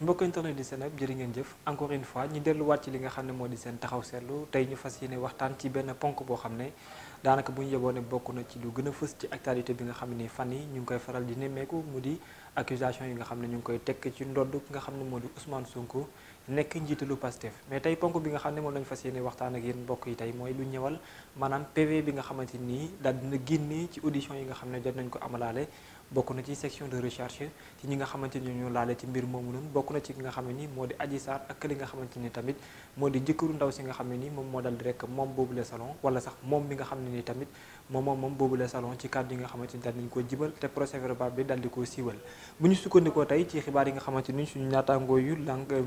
mbokk internet di Seneweb jërë ngeen jëf encore une fois ñu delluwaat ci li nga xam ne moo di seen taxaw seetlu tey ñu fas yéene waxtaan ci benn ponk boo xam ne daanaka bu ñu yeboo ne bokk na ci lu gën a fës ci actualité bi nga xam ne fan yi ñu ngi koy faral di nemmeeku mu di accusation yi nga xam ne ñu ngi koy tekk ci ndodd ki nga xam ne moo di Ousmane Sonko nekk njiitalu Pastef mais tey ponk bi nga xam ne moom lañu fas yéene waxtaan ak yéen mbokk yi tey mooy lu ñëwal maanaam PV bi nga xamante nii daal dina génnee ci audition yi nga xam ne jot nañ ko amalaale bokk na ci section de recherche ci ñi nga xamante ni ñu laale ci mbir moomu noonu bokk na ci ki nga xam ne ni moo di Adji Sarr ak li nga xamante ni tamit moo di jëkkëru ndaw si nga xam ne ni moom moo dal di rek moom boobule salon wala sax moom mi nga xam ne ni tamit moom boobule salon ci kàddu yi nga xamante ni dal nañu ko jibal te procès verbal bi dal di ko siiwal bu ñu sukkandikoo tey ci xibaar yi nga xamante ni suñu naataangoo yu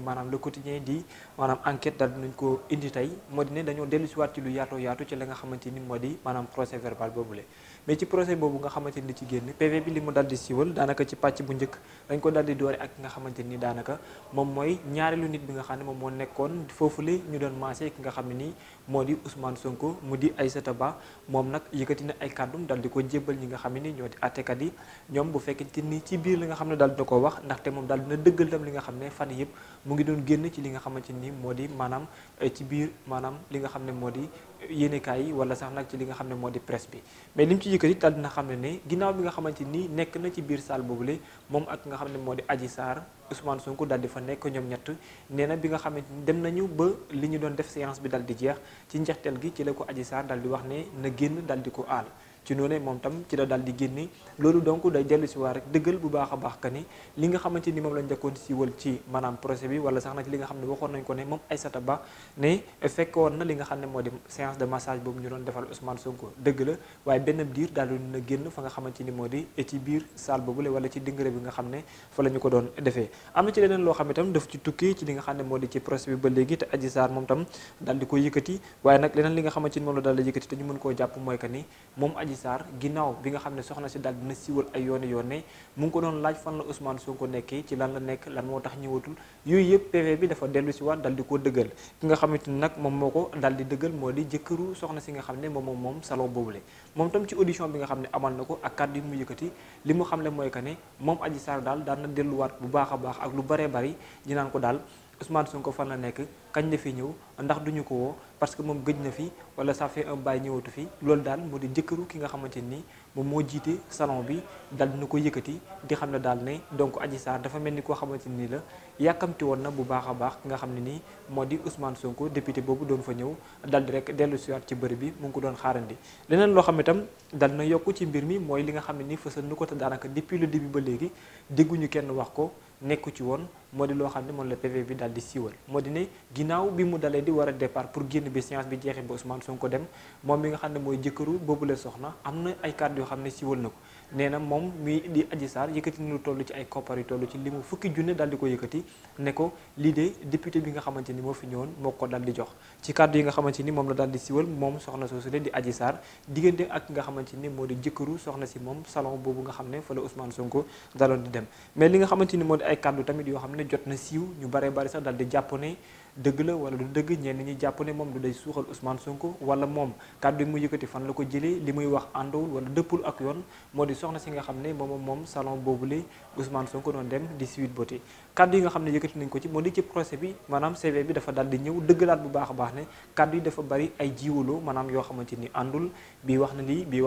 maanaam le quotidien di maanaam enquête dal dinañ ko indi tey moo di ne dañoo dellu si waat ci lu yaatoo yaatu ci la nga xamante ni moo di maanaam procès verbal boobule mais ci procès boobu nga xamante ni ci génn PV bi li mu dal di siiwal daanaka ci pàcc bu njëkk dañ ko dal di doore ak ki nga xamante ni daanaka moom mooy ñaareelu nit bi nga xam ne moom moo nekkoon foofule ñu doon maasee ki nga xam ne nii moo di Ousmane Sonko mu di Aïssata Ba moom nag yëkkati na ay kàddum dal di ko jébbal ñi nga xam ne ni ñoo di àttekat yi ñoom bu fekkente ni ci biir li nga xam ne dal dina ko wax ndaxte moom dal dina dëggal tam li nga xam ne fan yëpp mu ngi doon génn ci li nga xamante ni moo di maanaam ci biir maanaam li nga xam ne moo di yéenekaay yi wala sax nag ci li nga xam ne moo di presse bi mais li mu ci yëkkati dal dina xam ne ginnaaw bi nga xamante ni nekk na ci biir salle boobule moom ak nga xam ne moo di Adji Sarr Ousmane Sonko dal di fa nekk ñoom ñett nee na bi nga xamante ni dem nañu ba li ñu doon def séance bi dal di jeex ci njeexteel gi ci la ko Adji Sarr dal di wax ne na génn dal di ko aal ci noonu moom tam ci la daal di génne loolu donc day dellu si waa rek dëggal bu baax a baax que ni li nga xamante ni moom lañ njëkkoon siiwal ci maanaam procès bi wala sax nag li nga xam ne waxoon nañ ko ne moom Aïssata Ba ne fekkoon na li nga xam ne moo di séance de massage boobu ñu doon defal Ousmane Sonko dëgg la waaye benn diir daal di na génn fa nga xamante ni moo di ci biir salle boobu la wala ci dingare bi nga xam ne fa la ñu ko doon defee am na ci leneen loo xam ne tam daf ci tukki ci li nga xam ne moo di ci procès bi ba léegi te Adji Sarr moom tam daal di ko yëkkati waaye nag leneen li nga xamante ni moom la daal di yëkkati te ñu mën koo jàpp mooy que ni moom Adji Sarr ginnaaw bi nga xam ne soxna si daal dina siiwal ay yoon ne mu ngi ko doon laaj fan la Ousmane Sonko nekkee ci lan la nekk lan moo tax ñëwatul yooyu yëpp PV bi dafa dellu si waat dal di ko dëggal ki nga xamante ni nag moom moo ko dal di dëggal moo di jëkkëru soxna si nga xam ne moom salon boobule moom tam ci audition bi nga xam ne amal na ko ak kàddu yi mu yëkkati li mu xam ne mooy que ne moom Adji Sarr daal daan na delluwaat bu baax a baax ak lu baree bari di naan ko daal Ousmane Sonko fan la nekk kañ la fi ñëw ndax duñu ko woo parce que moom gëj na fi wala ça fait un bail ñëwatu fi loolu daal moo di jëkkëru ki nga xamante ni moom moo jiite salon bi dal dina ko yëkkati di xam ne daal ne donc Adji Sarr dafa mel ni koo xamante ni la yàkkamti woon na bu baax a baax ki nga xam ne nii moo di Ousmane Sonko député boobu doon fa ñëw dal di rek dellu siwaat ci bërëb bi mu ngi ko doon xaarandi leneen loo xam ne itam dal na yokku ci mbir mi mooy li nga xam ne nii fësal nu ko te daanaka depuis le début ba léegi dégguñu kenn wax ko nekku ci woon moo di loo xam ne moom la PV bi daal di siiwal moo di ne ginnaaw bi mu dalee di war a départ pour génn bi séance bi jeexee ba Ousmane Sonko dem moom mi nga xam ne mooy jëkkëru boobule soxna am na ay kàddu yoo xam ne siiwal na ko nee na moom mi di Adji Sarr yëkkati na lu toll ci ay koppar yu toll ci li mu fukki junne daal di ko yëkkati ne ko lii de député bi nga xamante ni moo fi ñëwoon moo ko daal di jox ci kàddu yi nga xamante ni moom la daal di siiwal moom soxna soosu di Adji Sarr diggante ak nga xamante ni moo di jëkkëru soxna si moom salon boobu nga xam ne fa la Ousmane Sonko daloon di dem mais li nga xamante ni moo di ay kàddu tamit yoo xam ne jot na siiw ñu baree bari sax daal di jàpp ne dëgg la wala du dëgg ñenn ñi jàpp ne moom du day suuxal Ousmane Sonko wala moom kàddu yi mu yëkkati fan la ko jëlee li muy wax àndowul wala dëppul ak yoon moo di soxna si nga xam ne moom salon boobule Ousmane Sonko doon dem di Sweet Beauté kàddu yi nga xam ne yëkkati nañ ko ci moo di ci procès bi maanaam CV bi dafa daal di ñëw dëggalaat bu baax a baax ne kàddu yi dafa bari ay jiwaloo maanaam yoo xamante ni àndul bii wax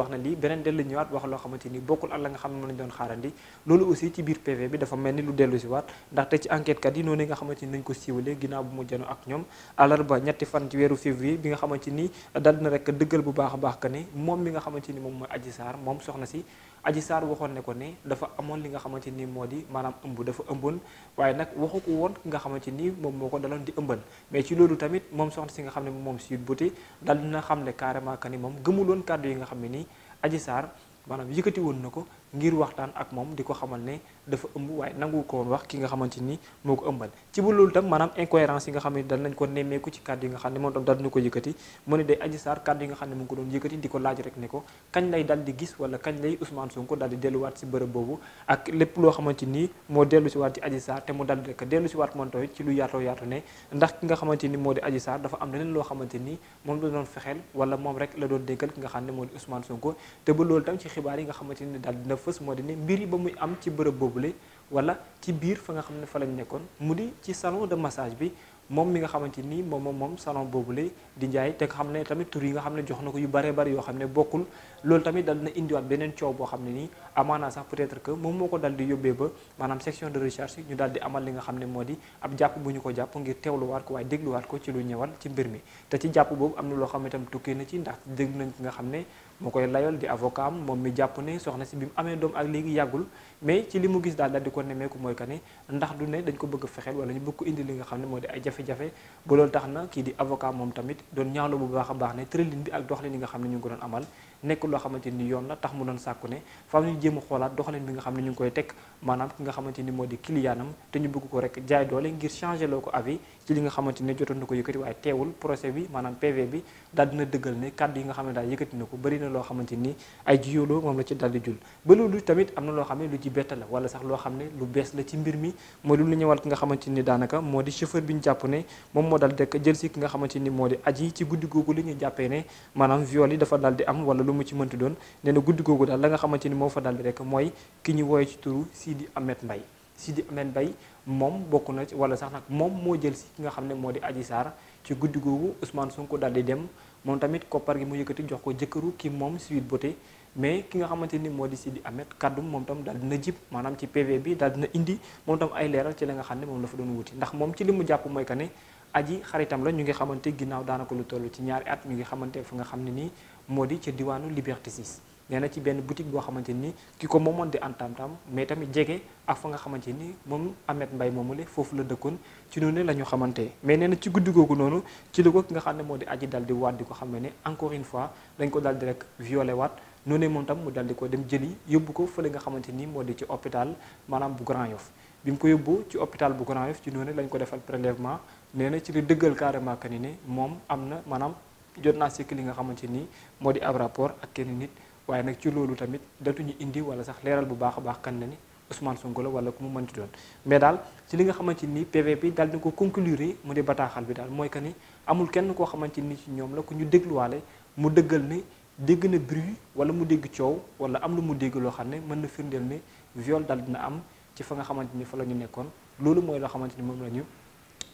na lii beneen del la ñëwaat wax loo xamante ni bokkul ak la nga xam ne moom lañ doon xaarandi loolu aussi ci biir PV bi dafa mel ni lu dellu si waat ndaxte ci enquête kat yi noonu nga xamante ni nañ ko siiwalee ginnaaw bu mu jano ak ñoom àllarba ñetti fan ci weeru février bi nga xamante ni dal na rek dëggal bu baax a baax que ne moom mi nga xamante ni moom mooy Adji Sarr moom soxna si Adji Sarr waxoon ne ko ne dafa amoon li nga xamante ni moo di maanaam ëmb dafa ëmboon waaye nag waxu ko woon ki nga xamante ni moom moo ko daloon di ëmbal mais ci loolu tamit moom soxna si nga xam ne moom Sweet Beauté dal dina xam ne carrément que ni moom gëmuloon kàddu yi nga xam ne nii Adji Sarr maanaam yëkkati woon na ko ngir waxtaan ak moom di ko xamal ne dafa ëmb waaye nangu ko woon wax ki nga xamante ni moo ko ëmbal ci bu loolu tam maanaam incohérence yi nga xam ne dal nañ ko nemmeeku ci kàddu yi nga xam ne moom tam dal na ko yëkkati mu ne day Adji Sarr kàddu yi nga xam ne mu ngi ko doon yëkkati di ko laaj rek ne ko kañ lay dal di gis wala kañ lay Ousmane Sonko dal di delluwaat si bërëb boobu ak lépp loo xamante ni moo dellu si waat ci Adji Sarr te mu dal di rek dellu si waat moom tamit ci lu yaatoo yaatu ne ndax ki nga xamante ni moo di Adji Sarr dafa am leneen loo xamante ni moom la doon fexeel wala moom rek la doon déggal ki nga xam ne moo di Ousmane Sonko te ba loolu tam ci xibaar yi nga xamante ni daal dina fës moo di ne mbir yi ba muy am ci bërëb boobule wala ci biir fa nga xam ne fa lañ nekkoon mu di ci salon de massage bi moom mi nga xamante ni moom salon boobule di njaay te nga xam ne tamit tur yi nga xam ne jox na ko yu baree bari yoo xam ne bokkul loolu tamit dal na indiwaat beneen coow boo xam ne nii amaanaa sax peut-être que moom moo ko dal di yóbbee ba maanaam section de recherche ñu daal di amal li nga xam ne moo di ab jàpp bu ñu ko jàpp ngir teewluwaat ko waaye dégluwaat ko ci lu ñëwal ci mbir mi te ci jàpp boobu am na loo xam ne tam tukkee na ci ndax déglu nañ ki nga xam ne moo koy layol di avocat am moom mi jàpp ne soxna si bi mu amee doom ak léegi yàggul mais ci li mu gis daal di ko nemmeeku mooy que ne ndax du ne dañ ko bëgg a fexeel wala ñu bëgg ko indi li nga xam ne moo di ay jafe-jafe ba loolu tax na kii di avocat moom tamit doon ñaawlu bu baax a baax ne tëralin bi ak doxalin yi nga xam ne ñu ngi ko doon amal nekk loo xamante ni yoon la tax mu doon sàkku ne faaw ñu jéem a xoolaat doxalin bi nga xam ne ñu ngi koy teg maanaam ki nga xamante ni moo di kiliyaanam te ñu bëgg ko rek jaay doole ngir changer loo ko avis ci li nga xamante ne jotoon na ko yëkkati waaye teewul procès bi maanaam PV bi daal dina dëggal ne kàddu yi nga xam ne daal yëkkati na ko bëri na loo xamante ni ay jiyóoloo moom la ci daldi jul ba loolu tamit am na loo xam ne lu ci bett la wala sax loo xam ne lu bees la ci mbir mi mooy lu ñëwal ki nga xamante ni daanaka moo di chauffeur bi ñu jàpp ne moom moo dal dekk jël si ki nga xamante ni moo di aji ci guddi googu li ñu jàppee ne maanaam viol yi dafa dal di am wala lu mu ci mënti doon nee na guddi googu daal la nga xamante ni moo fa dal di rek mooy ki ñu wooye ci turu Sidi Ahmed Mbaye Sidi Ahmed Mbaye moom bokk na ci wala sax nag moom moo jël si ki nga xam ne moo di Adji Sarr ci guddi googu Ousmane Sonko daal di dem moom tamit koppar gi mu yëkkati jox ko jëkkëru ki moom Sweet Beauté mais ki nga xamante ni moo di Sidi Ahmed kaddu moom tam daal dina jib maanaam ci PV bi daal dina indi moom tam ay leeral ci la nga xam ne moom la fa doon wuti ndax moom ci li mu jàpp mooy que ne aji xaritam la ñu ngi xamante ginnaaw daanaka lu toll ci ñaari at ñu ngi xamante fu nga xam ne nii moo di ca diwaanu Liberté 6 nee na ci benn boutique boo xamante ni ki ko moomoon di antam-tam mais tamit jege ak fa nga xamante ni moom Ahmed Mbaye moomule foofu la dëkkoon ci noonu la ñu xamante mais nee na ci guddi googu noonu ci la ko ki nga xam ne moo di aji dal di waat di ko xam ne encore une fois dañ ko dal di rek violé waat noonu moom tam mu dal di ko dem jëli yóbbu ko fële nga xamante ni moo di ci hôpital maanaam bu Grand Yoff bi mu ko yóbbu ci hôpital bu Grand Yoff ci noonu lañ ko defal prélèvement nee na ci li dëggal carrément que ni ne moom am na maanaam jot naa sekk li nga xamante ni moo di ab rapport ak kenn nit waaye nag ci loolu tamit datuñu indi wala sax leeral bu baax a baax kan na ni Ousmane Sonko la wala ku mu mënti doon mais daal ci li nga xamante ni PV bi daal di ko conclure mu di bataaxal bi daal mooy que ni amul kenn koo xamante ni ci ñoom la ku ñu dégluwaale mu dëggal ne dégg na bruit wala mu dégg coow wala am lu mu dégg loo xam ne mën na firndeel ne viol daal dina am ci fa nga xamante ni fa la ñu nekkoon loolu mooy loo xamante ni moom la ñu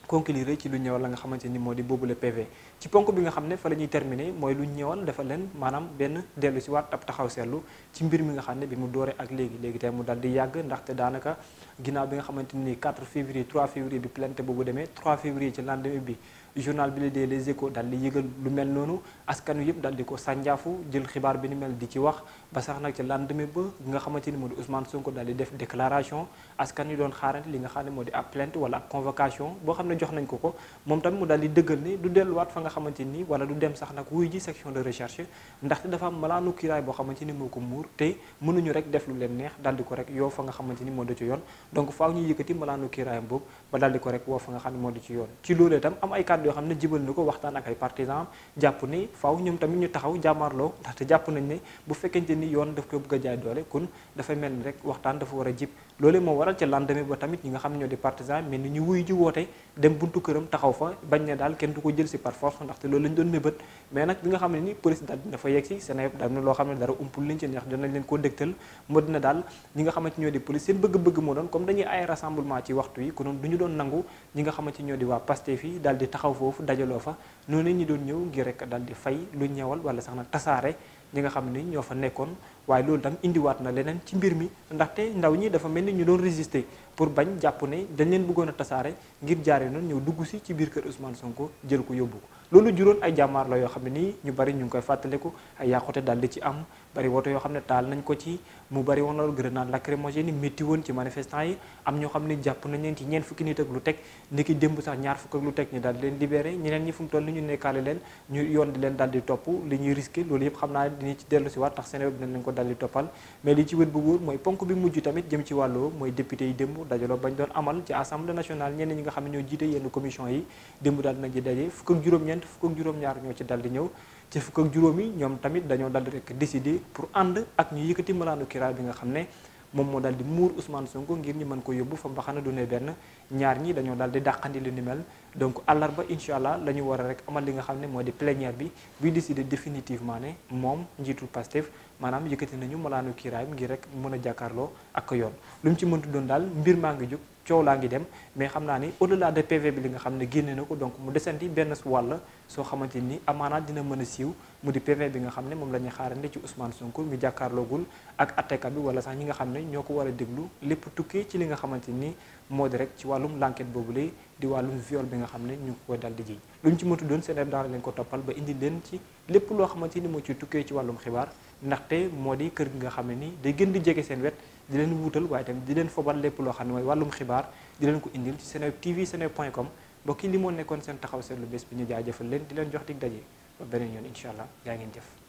conclure ci lu ñëwal la nga xamante ni moo di boobule PV ci ponk bi nga xam ne fa la ñuy terminer mooy lu ñëwal dafa leen maanaam benn dellu si waat ab taxaw seetlu ci mbir mi nga xam ne bi mu dooree ak léegi tey mu dal di yàgg ndaxte daanaka ginnaaw bi nga xamante ni 4 février 3 février bi plainte boobu demee 3 février ci lendemain bi journal bi la dee Les Échos dal di yëgal lu mel noonu askan wi yëpp dal di ko sànjaafu jël xibaar bi ni mel di ci wax ba sax nag ci lendemain ba nga xamante ni moo di Ousmane Sonko dal di def déclaration askan wi doon xaarante li nga xam ne moo di ab plainte wala ab convocation boo xam ne jox nañ ko moom tamit mu dal di dëggal ni du delluwaat fa nga xamante ni wala du dem sax nag wuy ji section de recherche ndaxte dafa am malaanu kiiraay boo xamante ni moo ko muur te mënuñu rek def lu leen neex dal di ko rek yow fa nga xamante ni moo di ci yoon donc faaw ñu yëkkati malaanu kiiraayam boobu ba dal di ko rek woo fa nga xam ne moo di ci yoon ci loolee itam am ay kàddu yoo xam ne jibal na ko waxtaan ak ay partisans jàpp ni faaw ñoom tamit ñu taxaw jàmmarloo ndaxte jàpp nañ ne bu fekkente ni yoon daf ko bëgg a jaay doole kon dafay mel ni rek waxtaan dafa war a jib loolee moo waral ca lendemain ba tamit ñi nga xam ne ñoo di partisans mais ni ñu wuy ji woote dem buntu këram taxaw fa bañ ne daal kenn du ko jël si par force ndaxte loolu lañ doon mébét mais nag bi nga xam ne ni police daal dina fa yegg si Sénégal daal na loo xam ne dara umpul liñ ci neex dinañ leen koo dégtal moo dina daal ñi nga xamante ñoo di police seen bëgg-bëgg moo doon comme dañuy ay rassemblement ci waxtu yi konoon du ñu doon nangu ñi nga xamante ñoo di waa Pastef yi daal di taxaw foofu dajaloo fa noonu ñi doon ñëw ngir rek daal di fay lu ñeewal wala sax nag tasaare ñi nga xam ni ñoo fa nekkoon waaye loolu tam indiwaat na leneen ci mbir mi ndaxte ndaw ñi dafa mel ni ñu doon résister pour bañ jàpp ne dañ leen bëggoon a tasaare ngir jaare noonu ñëw dugg si ci biir kër Ousmane Sonko jël ko yóbbu ko loolu juróon ay jàmmaar la yoo xam ne nii ñu bari ñu ngi koy fàttaliku ay yàqute daal di ci am bari woto yoo xam ne taal nañ ko ci mu bari woon loolu grenade lacrymogène yi métti woon ci manifestants yi am ñoo xam ne jàpp nañ leen ci ñeent fukki nit ak lu teg ndiki démb sax ñaar fukk ak lu teg ñu daal di leen libéré ñeneen ñi fu mu toll ni ñu nekkaale leen ñu yoon di leen daal di topp li ñuy risqué loolu yëpp xam naa dinañ ci dellu si waat tax Sénégal dinañ leen ko daal di toppal mais li ci wét bu wóor mooy ponk bi mujj tamit jëm ci wàllu mooy député yi démb dajaloo bañ doon amal ci assemblée nationale ñenn ñi nga xam ne ñoo jiite yenn commission yi démb daal dinañ ci daje fukk ak juróom-ñeent fukk ak juróom-ñaar ñoo ci dal di ñëw ci fukk ak juróom yi ñoom tamit dañoo dal di rek décider pour ànd ak ñu yëkkati malaanu kiraay bi nga xam ne moom moo dal di muur Ousmane Sonko ngir ñu mën ko yóbbu fa mbaxana du ne benn ñaar ñi dañoo dal di dàqandi lu ni mel donc àllarba incha allah la ñu war a rek amal li nga xam ne moo di plénière bi buy décider définitivement ne moom njiitul Pastef maanaam yëkkati nañu malaanu kiiraayam ngir rek mën a jàkkaarloo ak yoon lu mu ci mëntu doon daal mbir maa ngi jóg coow laa ngi dem mais xam naa ni au-delà de PV bi li nga xam ne génne na ko donc mu desanti benn wàll soo xamante ni amaana dina mën a siiw mu di PV bi nga xam ne moom la ñuy xaarande ci Ousmane Sonko mi jàkkaarloogul ak attekat bi wala sax ñi nga xam ne ñoo ko war a déglu lépp tukkee ci li nga xamante ni moo di rek ci wàllum l'enquête boobu lay di wàllum viol bi nga xam ne ñu ngi koy dal di jiñ lu ñu ci mëntu doon seen daana leen ko toppal ba indi leen ci lépp loo xamante ni moo ci tukkee ci wàllum xibaar ndaxte moo di kër gi nga xam ne ni day gën di jege seen wet di leen wuutal waaye tamit di leen fobal lépp loo xam ne mooy wàllum xibaar di leen ko indil ci Seneweb TV seneweb.com mbokk yi li moo nekkoon seen taxaw seetlu bés bi ñu jaajëfal leen di leen jox dig daje ba beneen yoon incha allah yaa ngeen jëf